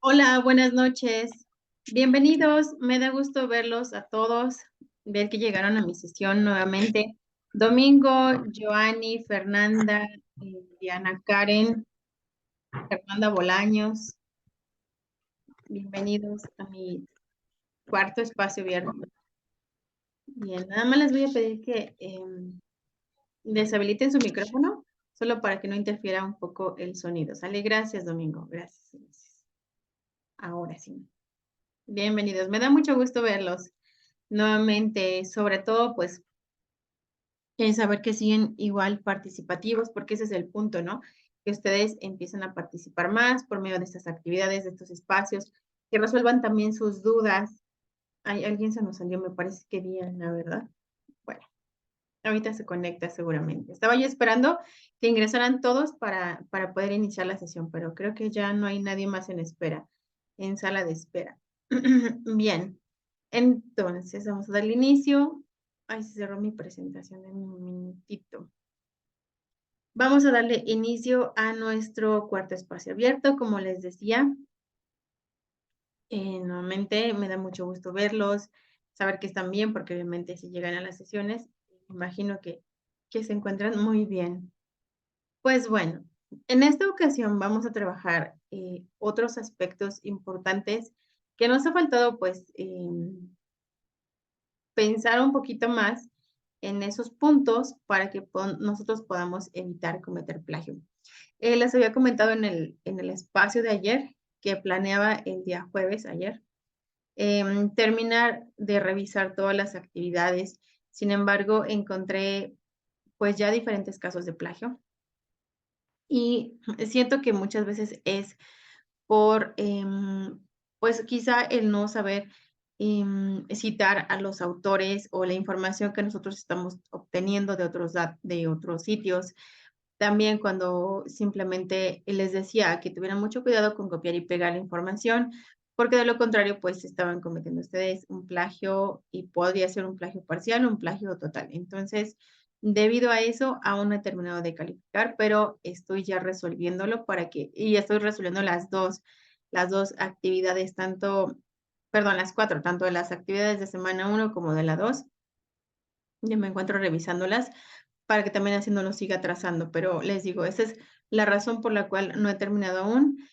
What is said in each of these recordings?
Hola, buenas noches. Bienvenidos. Me da gusto verlos a todos, ver que llegaron a mi sesión nuevamente. Domingo, Joanny, Fernanda, Diana Karen, Fernanda Bolaños. Bienvenidos a mi cuarto espacio abierto. Bien, nada más les voy a pedir que deshabiliten su micrófono, solo para que no interfiera un poco el sonido. ¿Sale? Gracias, Domingo. Gracias. Ahora sí. Bienvenidos. Me da mucho gusto verlos nuevamente, sobre todo, pues, saber que siguen igual participativos, porque ese es el punto, ¿no? Que ustedes empiecen a participar más por medio de estas actividades, de estos espacios, que resuelvan también sus dudas. Ay, alguien se nos salió, me parece que Diana, ¿verdad? Bueno, ahorita se conecta seguramente. Estaba yo esperando que ingresaran todos para poder iniciar la sesión, pero creo que ya no hay nadie más en espera, en sala de espera. Bien, entonces vamos a darle inicio. Ay, se cerró mi presentación en un minutito. Vamos a darle inicio a nuestro cuarto espacio abierto, como les decía. Nuevamente me da mucho gusto verlos, saber que están bien, porque obviamente si llegan a las sesiones, imagino que se encuentran muy bien. Pues bueno, en esta ocasión vamos a trabajar otros aspectos importantes que nos ha faltado, pues, pensar un poquito más en esos puntos para que nosotros podamos evitar cometer plagio. Les había comentado en el espacio de ayer que planeaba el día jueves, ayer, terminar de revisar todas las actividades. Sin embargo, encontré pues ya diferentes casos de plagio y siento que muchas veces es por, pues quizá el no saber citar a los autores o la información que nosotros estamos obteniendo de otros sitios. También cuando simplemente les decía que tuvieran mucho cuidado con copiar y pegar la información, porque de lo contrario, pues estaban cometiendo ustedes un plagio y podría ser un plagio parcial o un plagio total. Entonces, debido a eso, aún no he terminado de calificar, pero estoy ya resolviéndolo y estoy resolviendo las dos actividades, perdón, las cuatro, tanto de las actividades de semana 1 como de la 2. Ya me encuentro revisándolas para que también así no lo siga trazando, pero les digo, esa es la razón por la cual no he terminado aún.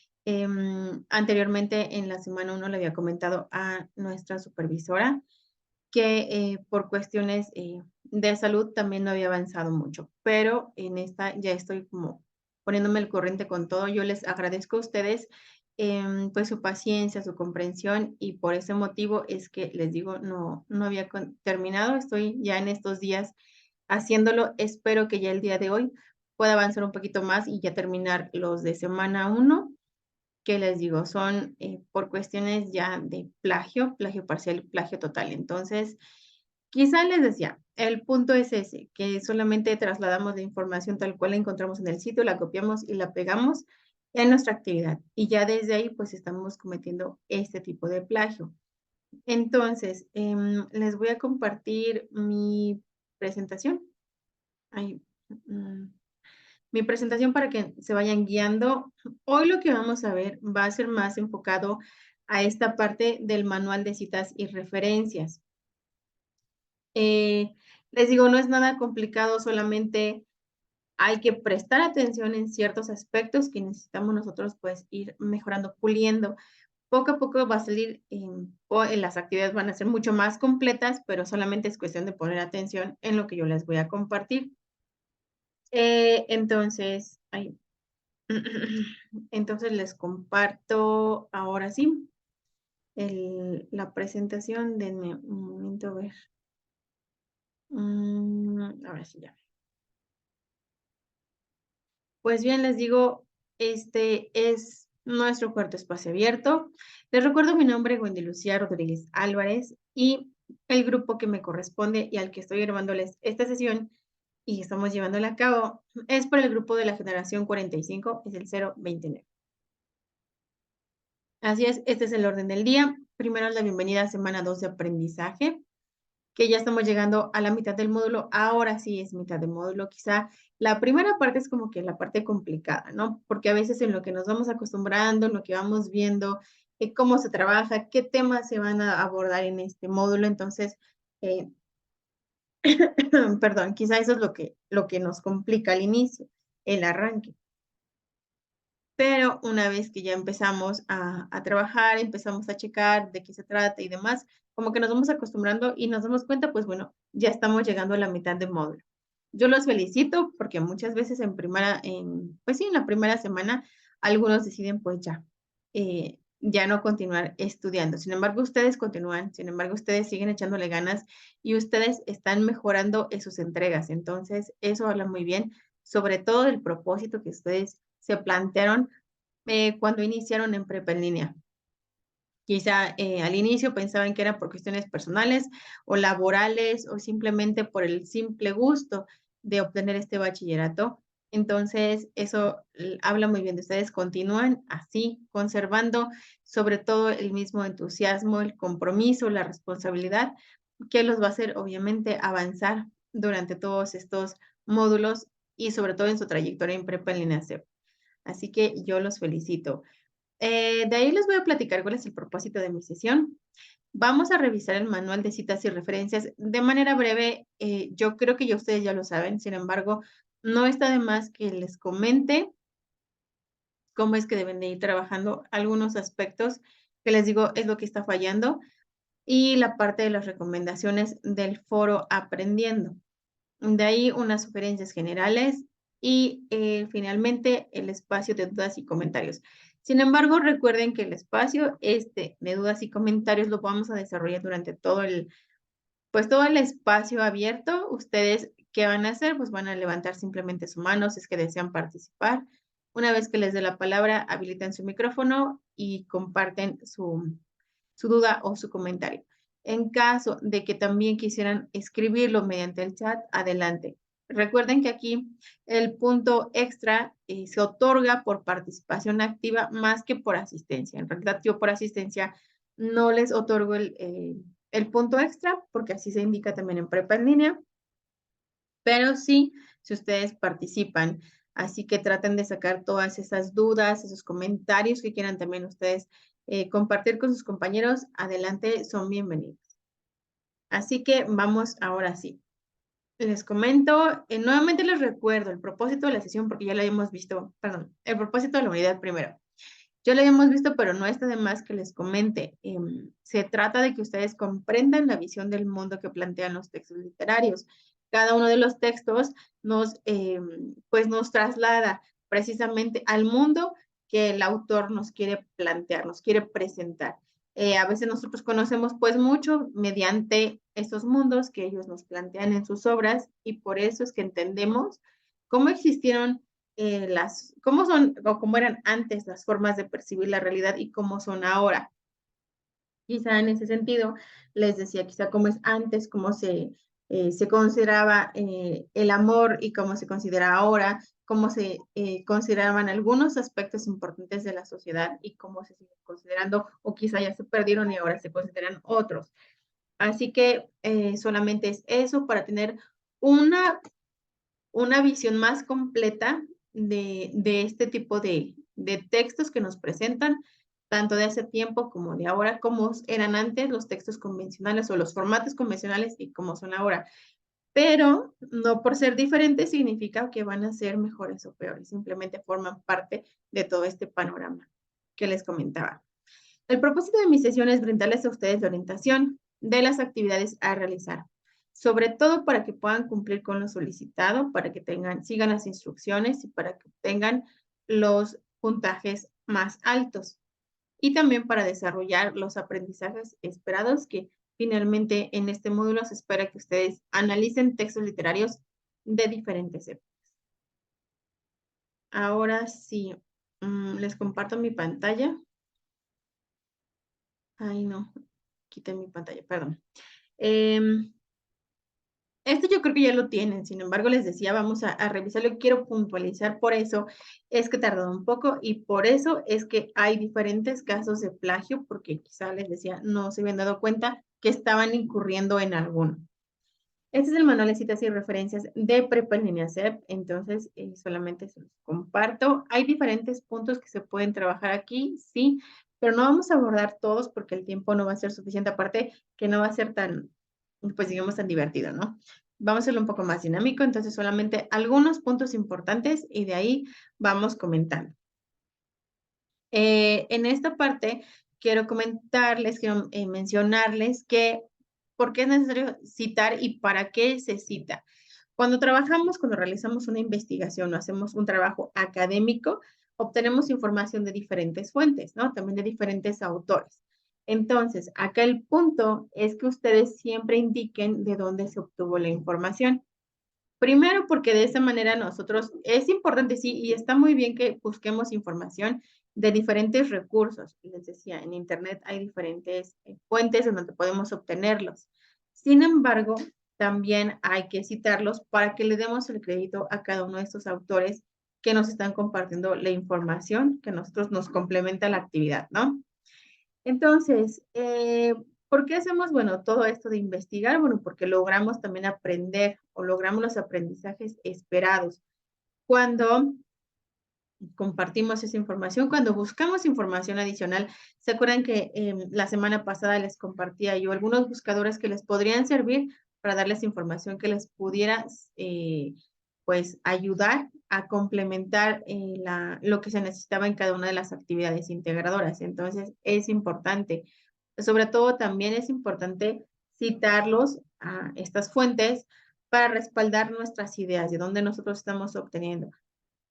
Anteriormente, en la semana 1 le había comentado a nuestra supervisora que por cuestiones de salud también no había avanzado mucho, pero en esta ya estoy como poniéndome al corriente con todo. Yo les agradezco a ustedes pues su paciencia, su comprensión y por ese motivo es que les digo, no había terminado, estoy ya en estos días haciéndolo. Espero que ya el día de hoy pueda avanzar un poquito más y ya terminar los de semana 1, que les digo, son por cuestiones ya de plagio, plagio parcial, plagio total. Entonces, quizá les decía, el punto es ese, que solamente trasladamos la información tal cual la encontramos en el sitio, la copiamos y la pegamos en nuestra actividad. Y ya desde ahí, pues estamos cometiendo este tipo de plagio. Entonces, les voy a compartir mi presentación. Ay, mm, mi presentación para que se vayan guiando. Hoy lo que vamos a ver va a ser más enfocado a esta parte del manual de citas y referencias. Les digo, no es nada complicado, solamente hay que prestar atención en ciertos aspectos que necesitamos nosotros pues ir mejorando, puliendo. Poco a poco va a salir, las actividades van a ser mucho más completas, pero solamente es cuestión de poner atención en lo que yo les voy a compartir. Entonces, entonces les comparto ahora sí la presentación. Denme un momento a ver. Ahora sí ya. Pues bien, les digo, este es nuestro cuarto espacio abierto. Les recuerdo mi nombre, Wendy Lucía Rodríguez Álvarez, y el grupo que me corresponde y al que estoy grabándoles esta sesión y estamos llevándola a cabo es por el grupo de la generación 45, es el 029. Así es, este es el orden del día. Primero es la bienvenida a semana 2 de aprendizaje, que ya estamos llegando a la mitad del módulo. Ahora sí es mitad de módulo. Quizá la primera parte es como que la parte complicada, ¿no? Porque a veces en lo que nos vamos acostumbrando, en lo que vamos viendo, cómo se trabaja, qué temas se van a abordar en este módulo. Entonces, eh, perdón, quizá eso es lo que nos complica al inicio, el arranque. Pero una vez que ya empezamos a trabajar, empezamos a checar de qué se trata y demás, como que nos vamos acostumbrando y nos damos cuenta, pues bueno, ya estamos llegando a la mitad del módulo. Yo los felicito porque muchas veces pues sí, en la primera semana, algunos deciden pues ya no continuar estudiando. Sin embargo, ustedes continúan, sin embargo, ustedes siguen echándole ganas y ustedes están mejorando en sus entregas. Entonces, eso habla muy bien, sobre todo del propósito que ustedes se plantearon cuando iniciaron en prepa en línea. Quizá al inicio pensaban que era por cuestiones personales o laborales o simplemente por el simple gusto de obtener este bachillerato. Entonces, eso habla muy bien de ustedes. Continúan así, conservando sobre todo el mismo entusiasmo, el compromiso, la responsabilidad, que los va a hacer obviamente avanzar durante todos estos módulos y sobre todo en su trayectoria en prepa en línea CEP. Así que yo los felicito. De ahí les voy a platicar cuál es el propósito de mi sesión. Vamos a revisar el manual de citas y referencias de manera breve. Yo creo que ya ustedes ya lo saben, sin embargo, no está de más que les comente cómo es que deben de ir trabajando algunos aspectos que les digo es lo que está fallando y la parte de las recomendaciones del foro Aprendiendo. De ahí unas sugerencias generales y finalmente el espacio de dudas y comentarios. Sin embargo, recuerden que el espacio de dudas y comentarios lo vamos a desarrollar durante pues todo el espacio abierto. Ustedes, ¿qué van a hacer? Pues van a levantar simplemente su mano si es que desean participar. Una vez que les dé la palabra, habilitan su micrófono y comparten su duda o su comentario. En caso de que también quisieran escribirlo mediante el chat, adelante. Recuerden que aquí el punto extra se otorga por participación activa más que por asistencia. En realidad, yo por asistencia no les otorgo el punto extra porque así se indica también en prepa en línea, pero sí, si ustedes participan. Así que traten de sacar todas esas dudas, esos comentarios que quieran también ustedes compartir con sus compañeros. Adelante, son bienvenidos. Así que vamos ahora sí. Les comento, nuevamente les recuerdo el propósito de la sesión porque ya lo habíamos visto, perdón, el propósito de la unidad primero. Ya lo habíamos visto, pero no está de más que les comente. Se trata de que ustedes comprendan la visión del mundo que plantean los textos literarios. Cada uno de los textos pues nos traslada precisamente al mundo que el autor nos quiere plantear, nos quiere presentar. A veces nosotros conocemos pues mucho mediante estos mundos que ellos nos plantean en sus obras y por eso es que entendemos cómo existieron cómo son o cómo eran antes las formas de percibir la realidad y cómo son ahora. Quizá en ese sentido, les decía, quizá cómo es antes, cómo se consideraba el amor y cómo se considera ahora, cómo se consideraban algunos aspectos importantes de la sociedad y cómo se siguen considerando, o quizá ya se perdieron y ahora se consideran otros. Así que solamente es eso para tener una una visión más completa de este tipo de textos que nos presentan, tanto de hace tiempo como de ahora, como eran antes los textos convencionales o los formatos convencionales y cómo son ahora. Pero no por ser diferentes significa que van a ser mejores o peores, simplemente forman parte de todo este panorama que les comentaba. El propósito de mi sesión es brindarles a ustedes la orientación de las actividades a realizar, sobre todo para que puedan cumplir con lo solicitado, para que sigan las instrucciones y para que obtengan los puntajes más altos y también para desarrollar los aprendizajes esperados que finalmente en este módulo se espera que ustedes analicen textos literarios de diferentes épocas. Ahora sí, les comparto mi pantalla. Ay, no, quité mi pantalla, perdón. Em, Esto yo creo que ya lo tienen, sin embargo, les decía, vamos a revisarlo y quiero puntualizar, por eso es que tardó un poco y por eso es que hay diferentes casos de plagio, porque quizá les decía, no se habían dado cuenta que estaban incurriendo en alguno. Este es el manual de citas y referencias de Prepa en línea CEP, entonces solamente se los comparto. Hay diferentes puntos que se pueden trabajar aquí, sí, pero no vamos a abordar todos porque el tiempo no va a ser suficiente, aparte que no va a ser tan, pues digamos, tan divertido, ¿no? Vamos a hacerlo un poco más dinámico, entonces solamente algunos puntos importantes y de ahí vamos comentando. En esta parte quiero comentarles, quiero mencionarles que por qué es necesario citar y para qué se cita. Cuando trabajamos, cuando realizamos una investigación o hacemos un trabajo académico, obtenemos información de diferentes fuentes, ¿no? También de diferentes autores. Entonces, acá el punto es que ustedes siempre indiquen de dónde se obtuvo la información. Primero, porque de esa manera nosotros, es importante, sí, y está muy bien que busquemos información de diferentes recursos. Les decía, en Internet hay diferentes fuentes en donde podemos obtenerlos. Sin embargo, también hay que citarlos para que le demos el crédito a cada uno de estos autores que nos están compartiendo la información que nosotros nos complementa la actividad, ¿no? Entonces, ¿por qué hacemos, bueno, todo esto de investigar? Bueno, porque logramos también aprender o logramos los aprendizajes esperados. Cuando compartimos esa información, cuando buscamos información adicional, ¿se acuerdan que la semana pasada les compartía yo algunos buscadores que les podrían servir para darles información que les pudiera, pues, ayudar a complementar lo que se necesitaba en cada una de las actividades integradoras? Entonces, es importante. Sobre todo, también es importante citarlos a estas fuentes para respaldar nuestras ideas, de dónde nosotros estamos obteniendo.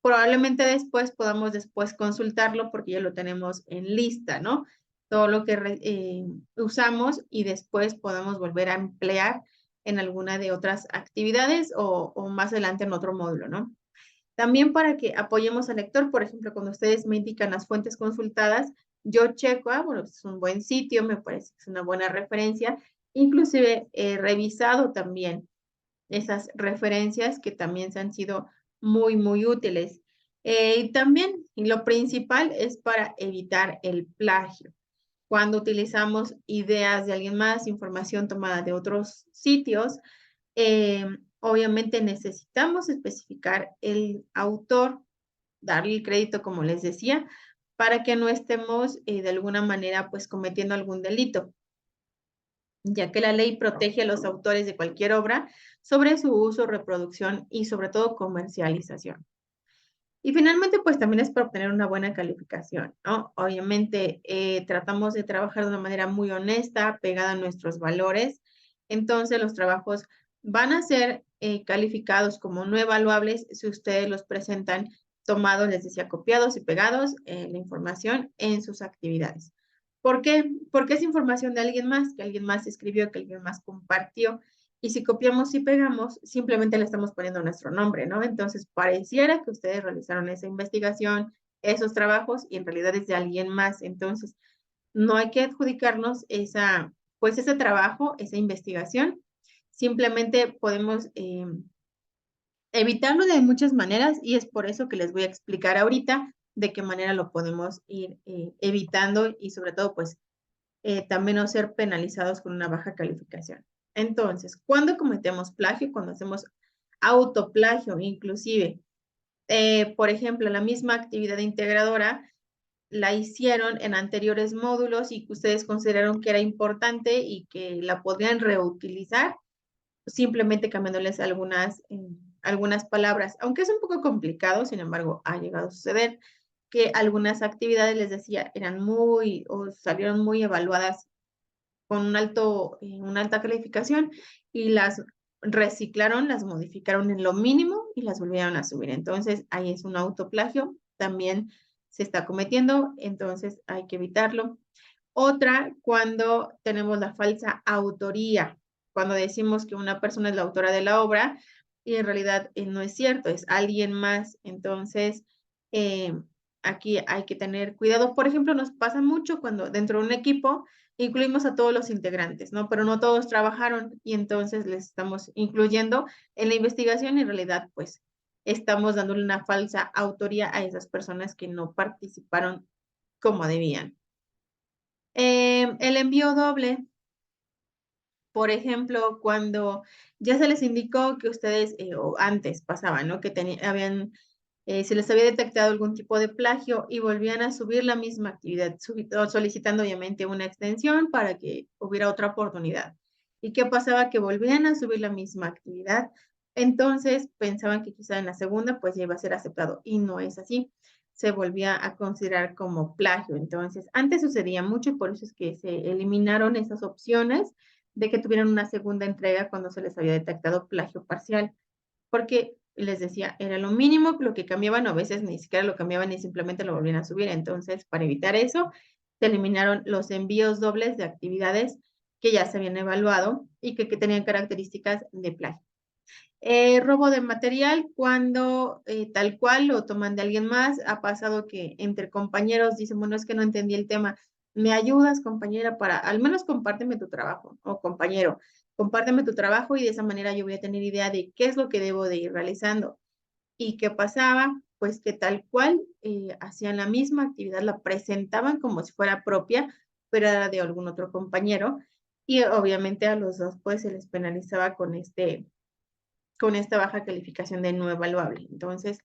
Probablemente después podamos después consultarlo porque ya lo tenemos en lista, ¿no? Todo lo que usamos y después podemos volver a emplear en alguna de otras actividades o más adelante en otro módulo, ¿no? También para que apoyemos al lector, por ejemplo, cuando ustedes me indican las fuentes consultadas, yo checo, bueno, es un buen sitio, me parece que es una buena referencia, inclusive he revisado también esas referencias que también se han sido muy, muy útiles. Y también, y lo principal es para evitar el plagio. Cuando utilizamos ideas de alguien más, información tomada de otros sitios, obviamente necesitamos especificar el autor, darle el crédito, como les decía, para que no estemos de alguna manera pues cometiendo algún delito, ya que la ley protege a los autores de cualquier obra sobre su uso, reproducción y sobre todo comercialización. Y finalmente, pues también es para obtener una buena calificación, ¿no? Obviamente, tratamos de trabajar de una manera muy honesta, pegada a nuestros valores. Entonces, los trabajos van a ser calificados como no evaluables si ustedes los presentan tomados, les decía, copiados y pegados la información en sus actividades. ¿Por qué? Porque es información de alguien más, que alguien más escribió, que alguien más compartió. Y si copiamos y pegamos, simplemente le estamos poniendo nuestro nombre, ¿no? Entonces, pareciera que ustedes realizaron esa investigación, esos trabajos, y en realidad es de alguien más. Entonces, no hay que adjudicarnos esa, pues ese trabajo, esa investigación. Simplemente podemos evitarlo de muchas maneras y es por eso que les voy a explicar ahorita de qué manera lo podemos ir evitando y sobre todo, pues, también no ser penalizados con una baja calificación. Entonces, ¿cuándo cometemos plagio? Cuando hacemos autoplagio, inclusive, por ejemplo, la misma actividad integradora la hicieron en anteriores módulos y que ustedes consideraron que era importante y que la podrían reutilizar, simplemente cambiándoles algunas palabras, aunque es un poco complicado, sin embargo, ha llegado a suceder que algunas actividades, les decía, eran muy o salieron muy evaluadas con una alta calificación y las reciclaron, las modificaron en lo mínimo y las volvieron a subir. Entonces, ahí es un autoplagio, también se está cometiendo, entonces hay que evitarlo. Otra, cuando tenemos la falsa autoría, cuando decimos que una persona es la autora de la obra y en realidad no es cierto, es alguien más. Entonces, aquí hay que tener cuidado. Por ejemplo, nos pasa mucho cuando dentro de un equipo incluimos a todos los integrantes, ¿no? Pero no todos trabajaron y entonces les estamos incluyendo en la investigación y en realidad, pues, estamos dándole una falsa autoría a esas personas que no participaron como debían. El envío doble, por ejemplo, cuando ya se les indicó que ustedes, o antes pasaba, ¿no? Que habían se les había detectado algún tipo de plagio y volvían a subir la misma actividad, solicitando obviamente una extensión para que hubiera otra oportunidad. ¿Y qué pasaba? Que volvían a subir la misma actividad. Entonces pensaban que quizá en la segunda pues ya iba a ser aceptado y no es así. Se volvía a considerar como plagio. Entonces, antes sucedía mucho y por eso es que se eliminaron esas opciones de que tuvieran una segunda entrega cuando se les había detectado plagio parcial porque les decía, era lo mínimo lo que cambiaban, o a veces ni siquiera lo cambiaban y simplemente lo volvían a subir. Entonces, para evitar eso, se eliminaron los envíos dobles de actividades que ya se habían evaluado y que tenían características de plagio. Robo de material, cuando tal cual lo toman de alguien más, ha pasado que entre compañeros dicen, bueno, es que no entendí el tema, ¿me ayudas, compañera, para, al menos compárteme tu trabajo, o compañero, compárteme tu trabajo y de esa manera yo voy a tener idea de qué es lo que debo de ir realizando? ¿Y qué pasaba? Pues que tal cual hacían la misma actividad, la presentaban como si fuera propia, pero era de algún otro compañero, y obviamente a los dos pues se les penalizaba con esta baja calificación de no evaluable. Entonces,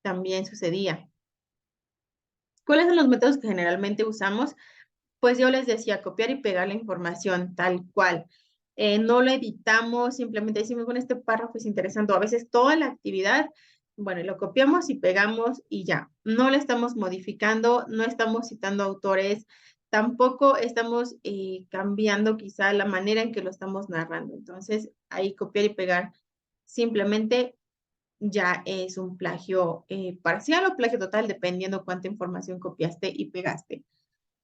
también sucedía. ¿Cuáles son los métodos que generalmente usamos? Pues yo les decía, copiar y pegar la información tal cual. No lo editamos, simplemente decimos, bueno, este párrafo es interesante. O a veces toda la actividad, bueno, lo copiamos y pegamos y ya. No le estamos modificando, no estamos citando autores, tampoco estamos cambiando quizá la manera en que lo estamos narrando. Entonces, ahí copiar y pegar simplemente ya es un plagio parcial o plagio total, dependiendo cuánta información copiaste y pegaste.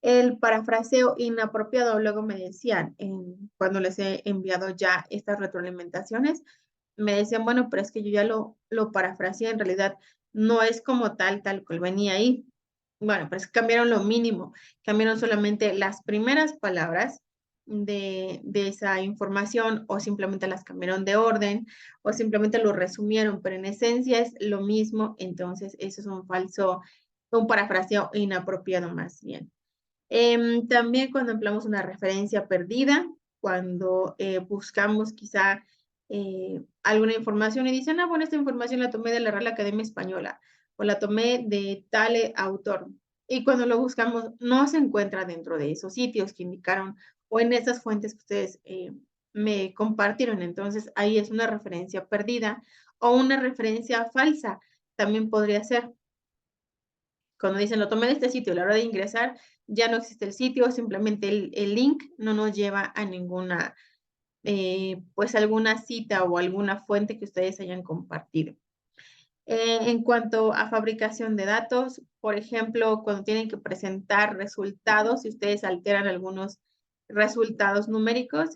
El parafraseo inapropiado, luego me decían, cuando les he enviado ya estas retroalimentaciones, me decían, bueno, pero es que yo ya lo parafraseé, en realidad no es como tal cual venía ahí. Bueno, pues cambiaron lo mínimo, cambiaron solamente las primeras palabras de esa información o simplemente las cambiaron de orden o simplemente lo resumieron, pero en esencia es lo mismo, entonces eso es un parafraseo inapropiado más bien. También cuando empleamos una referencia perdida, cuando buscamos quizá alguna información y dicen, ah, bueno, esta información la tomé de la Real Academia Española o la tomé de tal autor. Y cuando lo buscamos, no se encuentra dentro de esos sitios que indicaron o en esas fuentes que ustedes me compartieron. Entonces, ahí es una referencia perdida o una referencia falsa. También podría ser. Cuando dicen lo tomé de este sitio, a la hora de ingresar ya no existe el sitio, simplemente el link no nos lleva a ninguna, pues alguna cita o alguna fuente que ustedes hayan compartido. En cuanto a fabricación de datos, por ejemplo, cuando tienen que presentar resultados, si ustedes alteran algunos resultados numéricos,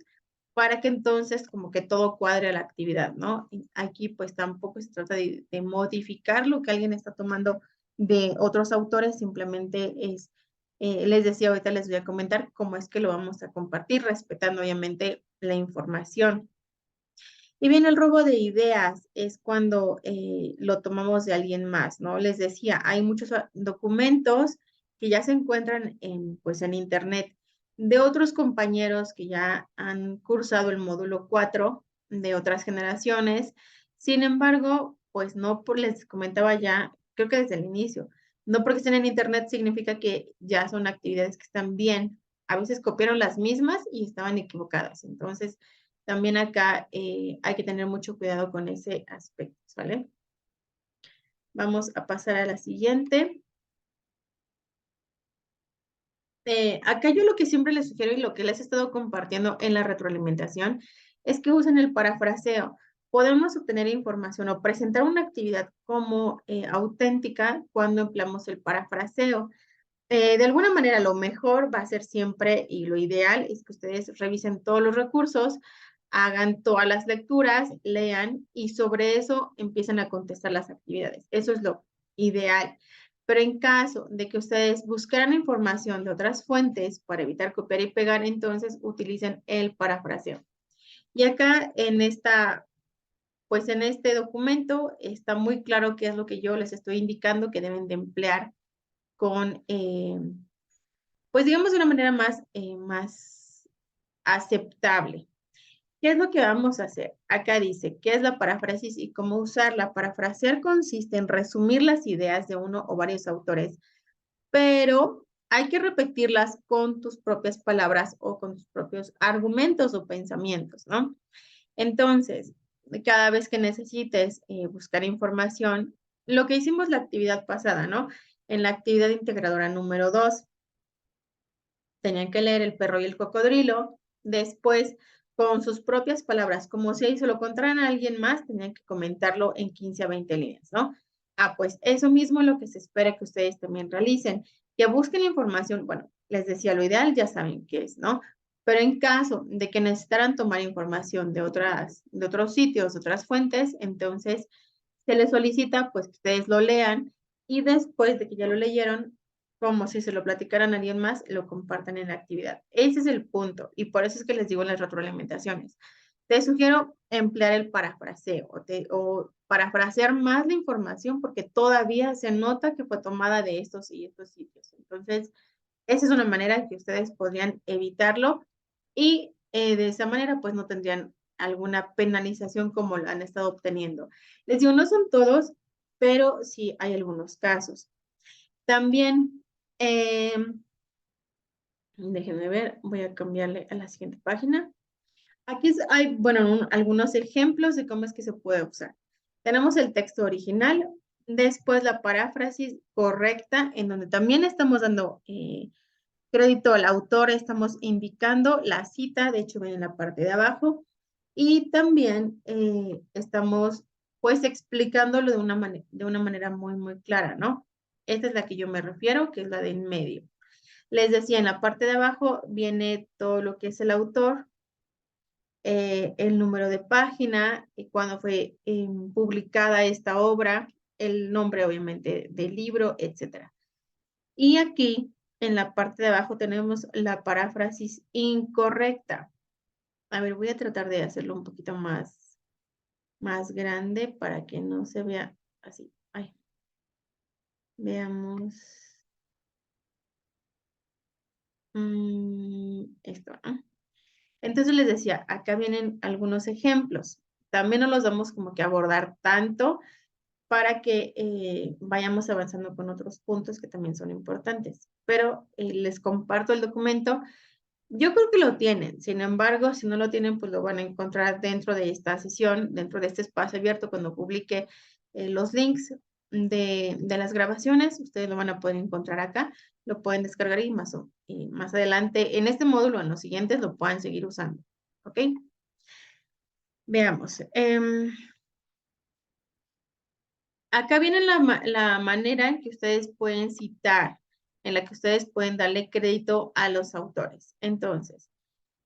para que entonces como que todo cuadre a la actividad, ¿no? Y aquí pues tampoco se trata de modificar lo que alguien está tomando de otros autores, simplemente es, les decía, ahorita les voy a comentar cómo es que lo vamos a compartir, respetando obviamente la información. Y bien, el robo de ideas es cuando lo tomamos de alguien más, ¿no? Les decía, hay muchos documentos que ya se encuentran pues en Internet de otros compañeros que ya han cursado el módulo 4 de otras generaciones. Sin embargo, pues no les comentaba ya, creo que desde el inicio, no porque estén en Internet significa que ya son actividades que están bien. A veces copiaron las mismas y estaban equivocadas. Entonces, también acá hay que tener mucho cuidado con ese aspecto, ¿vale? Vamos a pasar a la siguiente. Acá yo lo que siempre les sugiero y lo que les he estado compartiendo en la retroalimentación es que usen el parafraseo. Podemos obtener información o presentar una actividad como auténtica cuando empleamos el parafraseo. De alguna manera, lo mejor va a ser siempre y lo ideal es que ustedes revisen todos los recursos, hagan todas las lecturas, lean y sobre eso empiezan a contestar las actividades. Eso es lo ideal. Pero en caso de que ustedes buscaran información de otras fuentes para evitar copiar y pegar, entonces utilicen el parafraseo. Y acá pues en este documento está muy claro qué es lo que yo les estoy indicando que deben de emplear con, pues digamos de una manera más aceptable. ¿Qué es lo que vamos a hacer? Acá dice, ¿qué es la paráfrasis y cómo usarla? Parafrasear consiste en resumir las ideas de uno o varios autores, pero hay que repetirlas con tus propias palabras o con tus propios argumentos o pensamientos, ¿no? Entonces, cada vez que necesites buscar información, lo que hicimos la actividad pasada, ¿no? En la actividad integradora número 2, tenían que leer El perro y el cocodrilo. Después, con sus propias palabras, como si ahí se lo contaran a alguien más, tenían que comentarlo en 15 a 20 líneas, ¿no? Ah, pues eso mismo es lo que se espera que ustedes también realicen, que busquen información. Bueno, les decía, lo ideal ya saben qué es, ¿no? Pero en caso de que necesitaran tomar información de otros sitios, otras fuentes, entonces se les solicita pues que ustedes lo lean y después de que ya lo leyeron, como si se lo platicaran a alguien más, lo compartan en la actividad. Ese es el punto y por eso es que les digo en las retroalimentaciones. Te sugiero emplear el parafraseo o parafrasear más la información porque todavía se nota que fue tomada de estos y estos sitios. Entonces, esa es una manera que ustedes podrían evitarlo y de esa manera pues no tendrían alguna penalización como la han estado obteniendo. Les digo, no son todos, pero sí hay algunos casos. También, déjenme ver, voy a cambiarle a la siguiente página. Aquí hay, bueno, algunos ejemplos de cómo es que se puede usar. Tenemos el texto original, después la paráfrasis correcta, en donde también estamos dando crédito al autor, estamos indicando la cita, de hecho, ven en la parte de abajo, y también estamos, pues, explicándolo de una manera muy clara, ¿no? Esta es la que yo me refiero, que es la de en medio. Les decía, en la parte de abajo viene todo lo que es el autor, el número de página, y cuándo fue publicada esta obra, el nombre, obviamente, del libro, etcétera. Y aquí, en la parte de abajo, tenemos la paráfrasis incorrecta. A ver, voy a tratar de hacerlo un poquito más grande para que no se vea así. Ay, veamos. Esto, ¿no? Entonces les decía, acá vienen algunos ejemplos. También no los vamos como que a abordar tanto para que vayamos avanzando con otros puntos que también son importantes. Pero les comparto el documento. Yo creo que lo tienen, sin embargo, si no lo tienen, pues lo van a encontrar dentro de esta sesión, dentro de este espacio abierto, cuando publique los links de las grabaciones, ustedes lo van a poder encontrar acá, lo pueden descargar y más adelante, en este módulo, en los siguientes, lo puedan seguir usando, ¿ok? Veamos. Acá viene la manera en que ustedes pueden citar, en la que ustedes pueden darle crédito a los autores. Entonces,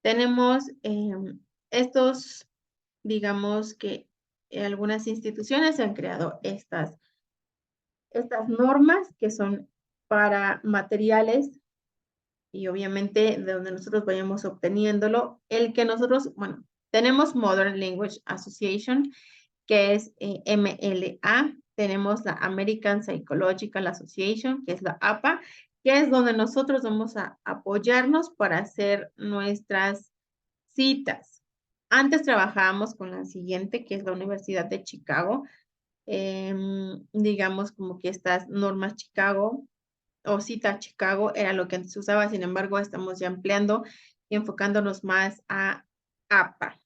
tenemos estos, digamos que algunas instituciones han creado estas normas que son para materiales y obviamente de donde nosotros vayamos obteniéndolo. El que nosotros, bueno, tenemos Modern Language Association, que es MLA. Tenemos la American Psychological Association, que es la APA, que es donde nosotros vamos a apoyarnos para hacer nuestras citas. Antes trabajábamos con la siguiente, que es la Universidad de Chicago. Digamos como que estas normas Chicago o cita Chicago era lo que antes se usaba, sin embargo, estamos ya ampliando y enfocándonos más a APA.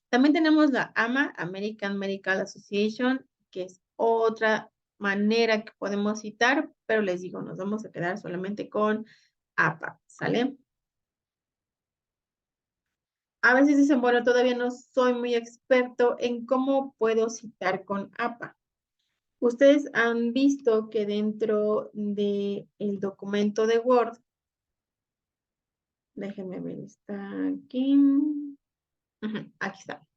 También tenemos la AMA, American Medical Association, que es otra manera que podemos citar, pero les digo, nos vamos a quedar solamente con APA, ¿sale? A veces dicen, bueno, todavía no soy muy experto en cómo puedo citar con APA. Ustedes han visto que dentro del documento de Word, déjenme ver, está aquí. Aquí está.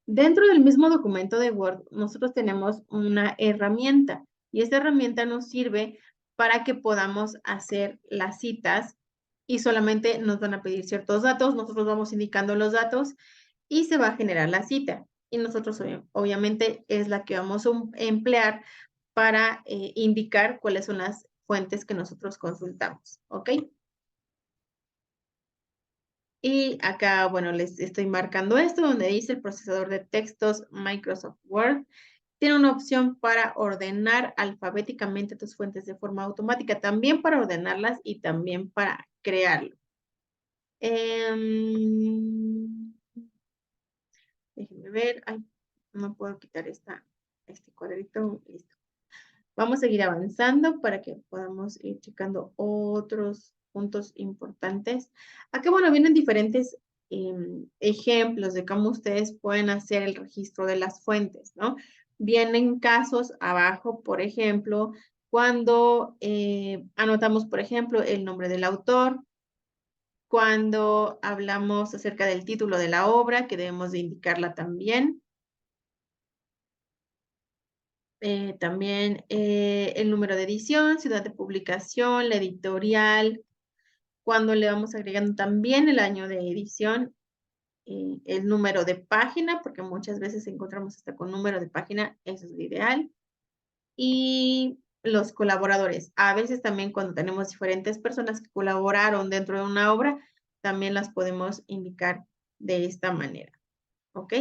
Dentro del mismo documento de Word, nosotros tenemos una herramienta Y esta herramienta nos sirve para que podamos hacer las citas y solamente nos van a pedir ciertos datos, nosotros vamos indicando los datos y se va a generar la cita. Y nosotros obviamente es la que vamos a emplear para indicar cuáles son las fuentes que nosotros consultamos, ¿ok? Y acá, bueno, les estoy marcando esto donde dice el procesador de textos Microsoft Word. Tiene una opción para ordenar alfabéticamente tus fuentes de forma automática, también para ordenarlas y también para crearlo. Em, Déjenme ver. Ay, no puedo quitar este cuadrito. Listo. Vamos a seguir avanzando para que podamos ir checando otros puntos importantes. Acá, bueno, vienen diferentes ejemplos de cómo ustedes pueden hacer el registro de las fuentes, ¿no? Vienen casos abajo, por ejemplo, cuando anotamos, por ejemplo, el nombre del autor, cuando hablamos acerca del título de la obra, que debemos de indicarla también. También el número de edición, ciudad de publicación, la editorial, cuando le vamos agregando también el año de edición, el número de página, porque muchas veces encontramos hasta con número de página, eso es lo ideal, y los colaboradores. A veces también cuando tenemos diferentes personas que colaboraron dentro de una obra, también las podemos indicar de esta manera, ¿ok?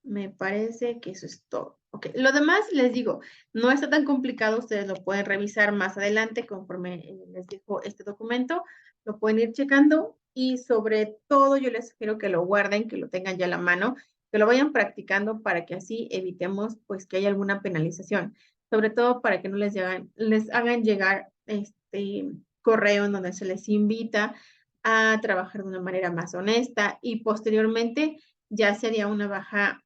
Me parece que eso es todo. Ok, lo demás les digo, no está tan complicado, ustedes lo pueden revisar más adelante conforme les dejo este documento, lo pueden ir checando y sobre todo yo les sugiero que lo guarden, que lo tengan ya a la mano, que lo vayan practicando para que así evitemos pues que haya alguna penalización, sobre todo para que no les hagan llegar este correo en donde se les invita a trabajar de una manera más honesta y posteriormente ya sería una baja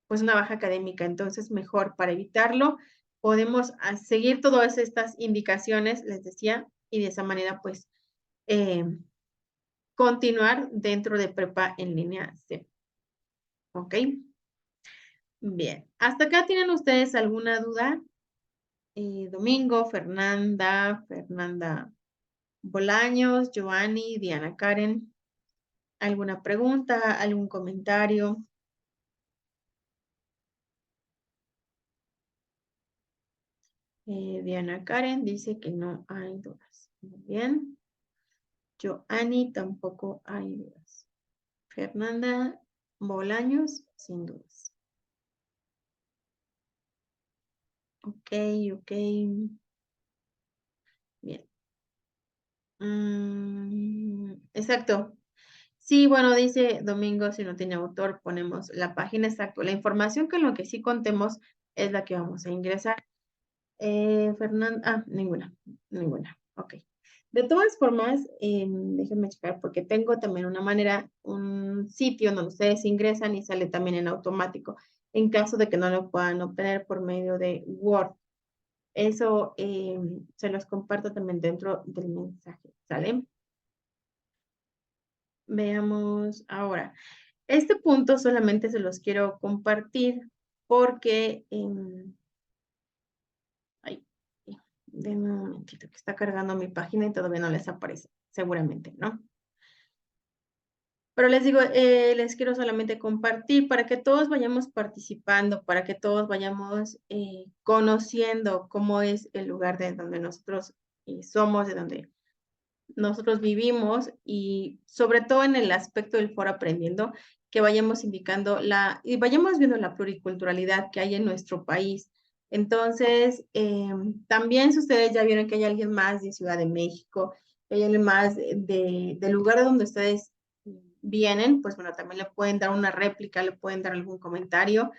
pues una baja académica. Entonces, mejor para evitarlo, podemos seguir todas estas indicaciones, les decía, y de esa manera, pues, eh, continuar dentro de prepa en línea C. ¿Ok? Bien. ¿Hasta acá tienen ustedes alguna duda? Domingo, Fernanda Bolaños, Joanny, Diana Karen. ¿Alguna pregunta? ¿Algún comentario? Diana Karen dice que no hay dudas. Muy bien. Joanny, tampoco hay dudas. Fernanda Bolaños, sin dudas. Ok, ok. Bien. Exacto. Sí, bueno, dice Domingo, si no tiene autor, ponemos la página exacto. La información con lo que sí contemos es la que vamos a ingresar. Fernanda, ninguna. Ok. De todas formas, déjenme checar porque tengo también una manera, un sitio donde ustedes ingresan y sale también en automático en caso de que no lo puedan obtener por medio de Word. Eso se los comparto también dentro del mensaje, ¿sale? Veamos ahora. Este punto solamente se los quiero compartir porque ay, denme un momentito que está cargando mi página y todavía no les aparece, seguramente, ¿no? Pero les digo, les quiero solamente compartir para que todos vayamos participando, para que todos vayamos conociendo cómo es el lugar de donde nosotros somos, de donde nosotros vivimos y sobre todo en el aspecto del foro aprendiendo, que vayamos indicando y vayamos viendo la pluriculturalidad que hay en nuestro país. Entonces, también si ustedes ya vieron que hay alguien más de Ciudad de México, que hay alguien más del lugar de donde ustedes vienen, pues bueno, también le pueden dar una réplica, le pueden dar algún comentario,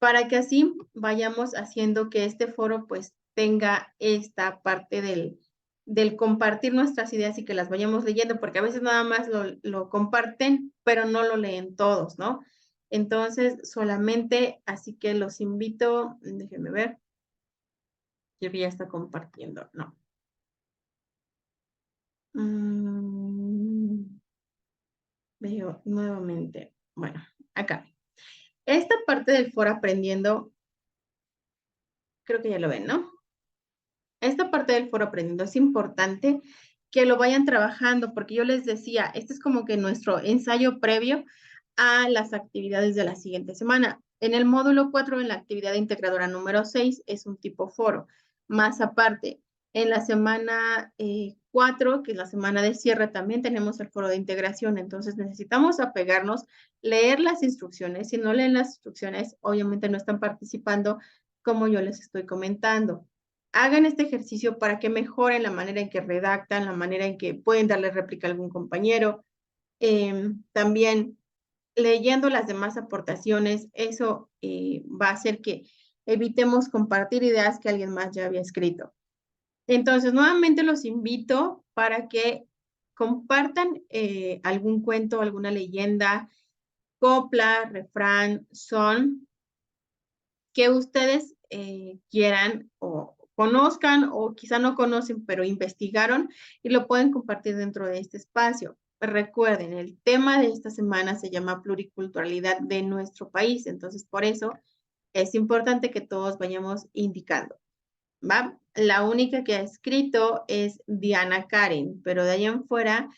para que así vayamos haciendo que este foro pues tenga esta parte del compartir nuestras ideas y que las vayamos leyendo, porque a veces nada más lo comparten, pero no lo leen todos, ¿no? Entonces, solamente, así que los invito, déjenme ver, yo que ya está compartiendo, no. Veo nuevamente, bueno, acá. Esta parte del foro aprendiendo creo que ya lo ven, ¿no? Esta parte del foro aprendiendo es importante que lo vayan trabajando, porque yo les decía, este es como que nuestro ensayo previo a las actividades de la siguiente semana. En el módulo 4, en la actividad integradora número 6, es un tipo foro. Más aparte, en la semana 4, que es la semana de cierre, también tenemos el foro de integración. Entonces necesitamos apegarnos, leer las instrucciones. Si no leen las instrucciones, obviamente no están participando como yo les estoy comentando. Hagan este ejercicio para que mejoren la manera en que redactan, la manera en que pueden darle réplica a algún compañero. También leyendo las demás aportaciones, eso va a hacer que evitemos compartir ideas que alguien más ya había escrito. Entonces, nuevamente los invito para que compartan algún cuento, alguna leyenda, copla, refrán, son, que ustedes quieran o conozcan o quizá no conocen, pero investigaron y lo pueden compartir dentro de este espacio. Recuerden, el tema de esta semana se llama pluriculturalidad de nuestro país, entonces por eso es importante que todos vayamos indicando, ¿va? La única que ha escrito es Diana Karen, pero de ahí en fuera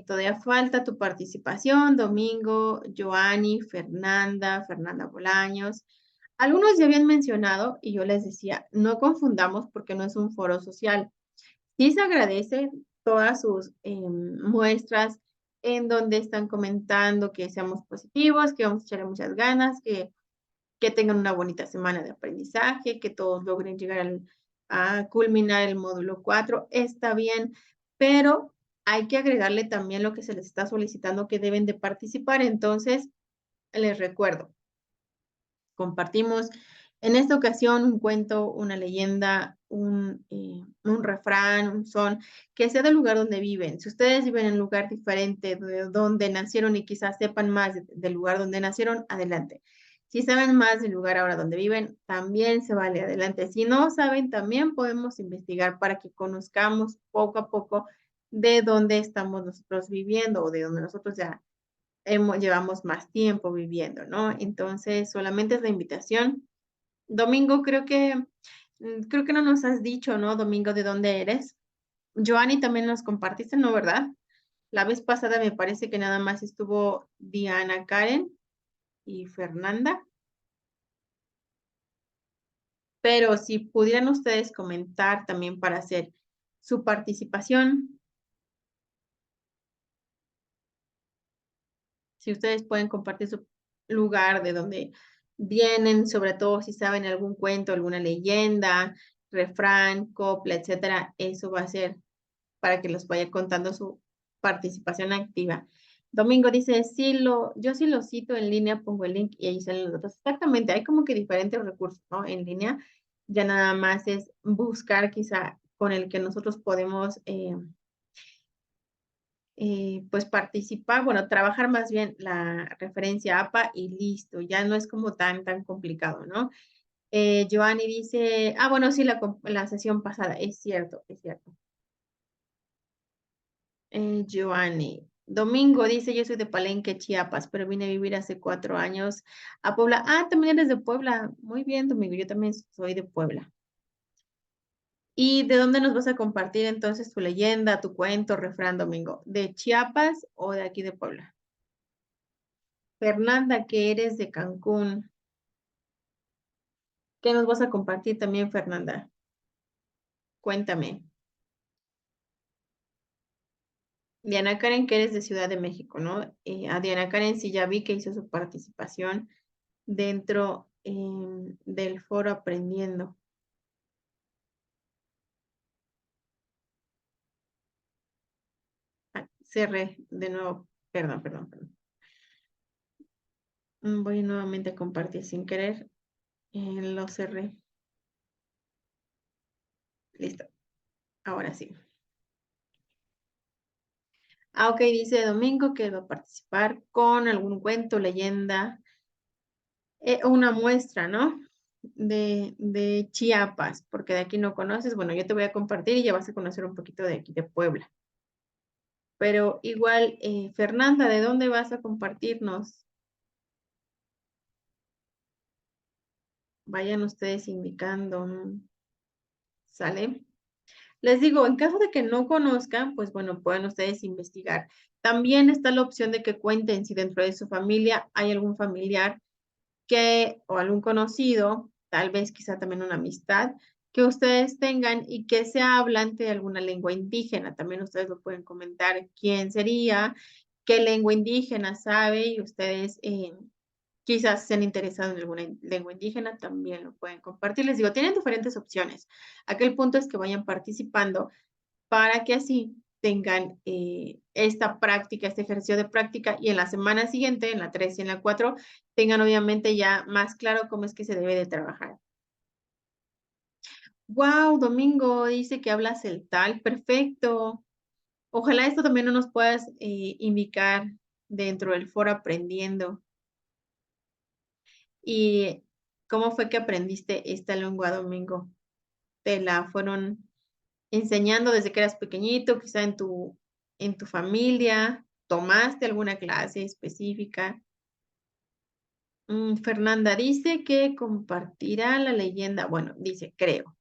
todavía falta tu participación, Domingo, Joanny, Fernanda Bolaños. Algunos ya habían mencionado y yo les decía, no confundamos porque no es un foro social. Sí se agradece todas sus muestras en donde están comentando que seamos positivos, que vamos a echarle muchas ganas, que tengan una bonita semana de aprendizaje, que todos logren llegar a culminar el módulo 4. Está bien, pero hay que agregarle también lo que se les está solicitando que deben de participar. Entonces, les recuerdo, compartimos en esta ocasión un cuento, una leyenda, un refrán, un son, que sea del lugar donde viven. Si ustedes viven en un lugar diferente de donde nacieron y quizás sepan más del lugar donde nacieron, adelante. Si saben más del lugar ahora donde viven, también se vale adelante. Si no saben, también podemos investigar para que conozcamos poco a poco de dónde estamos nosotros viviendo o de dónde nosotros ya llevamos más tiempo viviendo, ¿no? Entonces, solamente es la invitación. Domingo, creo que no nos has dicho, ¿no? Domingo, ¿de dónde eres? Joanny también nos compartiste, ¿no? ¿Verdad? La vez pasada me parece que nada más estuvo Diana Karen y Fernanda, pero si pudieran ustedes comentar también para hacer su participación, si ustedes pueden compartir su lugar de donde vienen, sobre todo si saben algún cuento, alguna leyenda, refrán, copla, etcétera, eso va a ser para que los vaya contando su participación activa. Domingo dice, yo sí lo cito en línea, pongo el link y ahí salen los datos. Exactamente, hay como que diferentes recursos, ¿no? En línea, ya nada más es buscar quizá con el que nosotros podemos pues participar, bueno, trabajar más bien la referencia APA y listo, ya no es como tan complicado, ¿no? Joanny dice, bueno, sí, la sesión pasada, es cierto, es cierto. Joanny. Domingo dice, yo soy de Palenque, Chiapas, pero vine a vivir hace 4 años a Puebla. También eres de Puebla. Muy bien, Domingo, yo también soy de Puebla. ¿Y de dónde nos vas a compartir entonces tu leyenda, tu cuento, refrán, Domingo? ¿De Chiapas o de aquí de Puebla? Fernanda, que eres de Cancún. ¿Qué nos vas a compartir también, Fernanda? Cuéntame. Diana Karen, que eres de Ciudad de México, ¿no? A Diana Karen sí ya vi que hizo su participación dentro del foro Aprendiendo. Cerré de nuevo. Perdón. Voy nuevamente a compartir sin querer. Lo cerré. Listo. Ahora sí. Ok, dice Domingo que va a participar con algún cuento, leyenda, una muestra, ¿no? De Chiapas, porque de aquí no conoces. Bueno, yo te voy a compartir y ya vas a conocer un poquito de aquí de Puebla. Pero igual, Fernanda, ¿de dónde vas a compartirnos? Vayan ustedes indicando, ¿no? ¿Sale? Les digo, en caso de que no conozcan, pues bueno, pueden ustedes investigar. También está la opción de que cuenten si dentro de su familia hay algún familiar que o algún conocido, tal vez quizá también una amistad, que ustedes tengan y que sea hablante de alguna lengua indígena. También ustedes lo pueden comentar quién sería, qué lengua indígena sabe y ustedes quizás se han interesado en alguna lengua indígena, también lo pueden compartir. Les digo, tienen diferentes opciones. Aquel punto es que vayan participando para que así tengan esta práctica, este ejercicio de práctica y en la semana siguiente, en la 3 y en la 4, tengan obviamente ya más claro cómo es que se debe de trabajar. Wow, Domingo dice que habla celtal, perfecto. Ojalá esto también no nos puedas indicar dentro del foro aprendiendo. ¿Y cómo fue que aprendiste esta lengua, Domingo? ¿Te la fueron enseñando desde que eras pequeñito, quizá en tu familia? ¿Tomaste alguna clase específica? Fernanda dice que compartirá la leyenda, bueno, dice, creo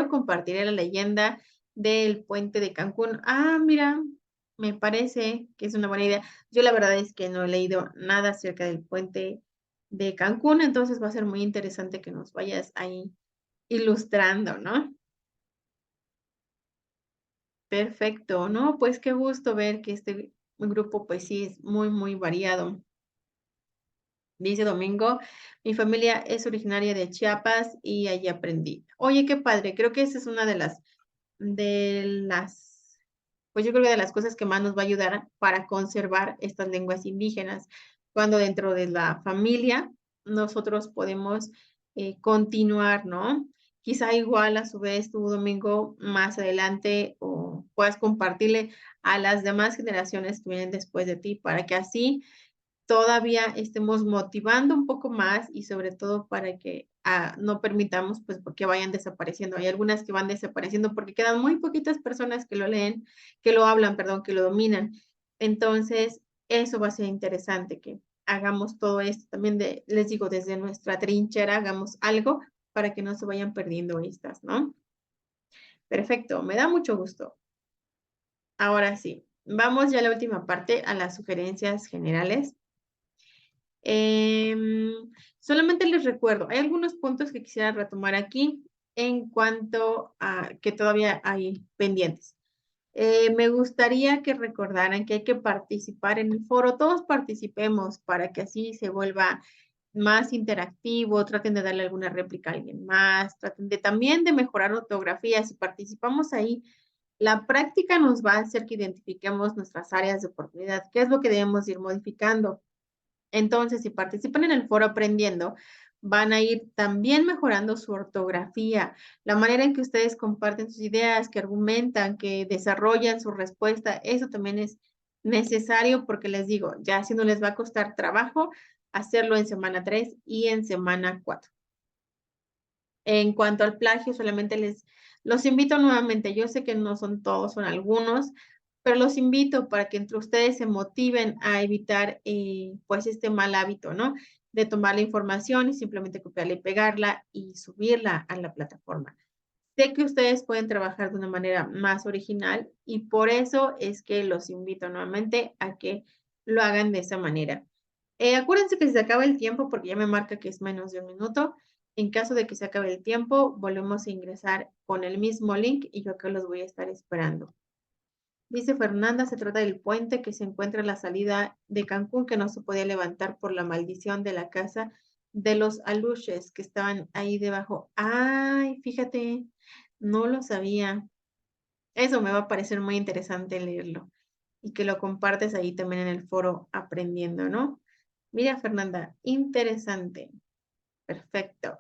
compartiré la leyenda del puente de Cancún. Ah, mira, me parece que es una buena idea. Yo la verdad es que no he leído nada acerca del puente de Cancún, entonces va a ser muy interesante que nos vayas ahí ilustrando, ¿no? Perfecto, ¿no? Pues qué gusto ver que este grupo, pues sí, es muy, muy variado. Dice Domingo, mi familia es originaria de Chiapas y allí aprendí. Oye, qué padre, creo que esa es una de las, pues yo creo que de las cosas que más nos va a ayudar para conservar estas lenguas indígenas, cuando dentro de la familia nosotros podemos continuar, ¿no? Quizá igual a su vez tu Domingo más adelante o puedas compartirle a las demás generaciones que vienen después de ti para que así todavía estemos motivando un poco más y sobre todo para que no permitamos pues que vayan desapareciendo. Hay algunas que van desapareciendo porque quedan muy poquitas personas que lo leen, que lo hablan, perdón, que lo dominan. Entonces, eso va a ser interesante que hagamos todo esto también les digo, desde nuestra trinchera, hagamos algo para que no se vayan perdiendo estas, ¿no? Perfecto, me da mucho gusto. Ahora sí, vamos ya a la última parte, a las sugerencias generales. Em, Solamente les recuerdo, hay algunos puntos que quisiera retomar aquí en cuanto a que todavía hay pendientes. Me gustaría que recordaran que hay que participar en el foro, todos participemos para que así se vuelva más interactivo, traten de darle alguna réplica a alguien más, traten de también de mejorar ortografía. Si participamos ahí, la práctica nos va a hacer que identifiquemos nuestras áreas de oportunidad, qué es lo que debemos ir modificando. Entonces, si participan en el foro aprendiendo, van a ir también mejorando su ortografía, la manera en que ustedes comparten sus ideas, que argumentan, que desarrollan su respuesta, eso también es necesario porque les digo, ya si no les va a costar trabajo hacerlo en semana 3 y en semana 4. En cuanto al plagio, solamente los invito nuevamente. Yo sé que no son todos, son algunos, pero los invito para que entre ustedes se motiven a evitar, pues, este mal hábito, ¿no? De tomar la información y simplemente copiarla y pegarla y subirla a la plataforma. Sé que ustedes pueden trabajar de una manera más original y por eso es que los invito nuevamente a que lo hagan de esa manera. Acuérdense que si se acaba el tiempo, porque ya me marca que es menos de un minuto, en caso de que se acabe el tiempo, volvemos a ingresar con el mismo link y yo acá los voy a estar esperando. Dice Fernanda, se trata del puente que se encuentra en la salida de Cancún, que no se podía levantar por la maldición de la casa de los aluches que estaban ahí debajo. Ay, fíjate, no lo sabía. Eso me va a parecer muy interesante leerlo y que lo compartes ahí también en el foro aprendiendo, ¿no? Mira, Fernanda, interesante. Perfecto.